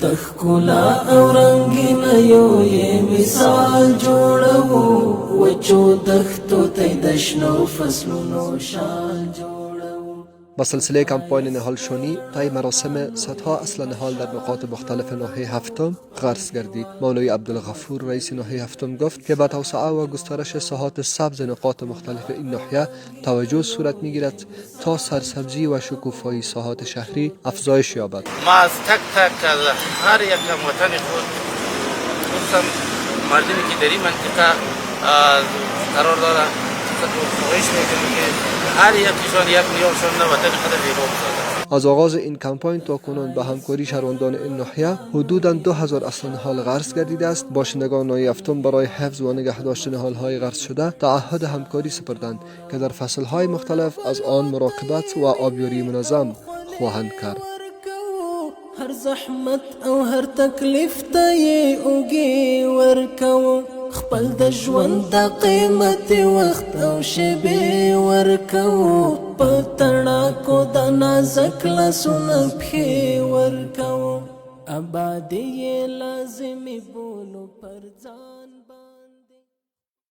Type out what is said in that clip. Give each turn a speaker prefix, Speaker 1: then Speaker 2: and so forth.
Speaker 1: تخکلا او رنگین یو یې مثال جوړو وچو دښتو ته د شنو فصلونو شال جوړو.
Speaker 2: با سلسله کمپاین نهال شونی طی مراسم صدها اصل نهال در نقاط مختلف ناحیه هفتم غرس گردید. مولوی عبدالغفور رئیس ناحیه هفتم گفت که با توسعه و گسترش ساحات سبز نقاط مختلف این ناحیه توجه صورت میگیرد تا سرسبزی و شکوفایی ساحات شهری افزایش یابد.
Speaker 3: ما از تک تک از هر یک وطن خود خصوصا مردمی که در این منطقه قرار داره خواهش میکنیم که هر یکیشان یک میلیونشان نه وطن خود زیبا بسازد.
Speaker 2: از آغاز این کمپاین تا کنون به همکاری شهروندان این ناحیه حدوداً 2000 اصل نهال غرس گردیده است. باشندگان ناحیه هفتم برای حفظ و نگهداشت نهال‌های غرس شده تعهد همکاری سپردند که در فصل‌های مختلف از آن مراقبت و آبیاری منظم خواهند کرد.
Speaker 1: هر زحمت او هر تکلیف ته یې اوږې ورکوو، خپل د ژوند د قیمت وخت او شیبې ورکوو، په تڼاکو د نازک لاسونه پښې ورکوو، ابادي یې لازمي بولو پر ځان.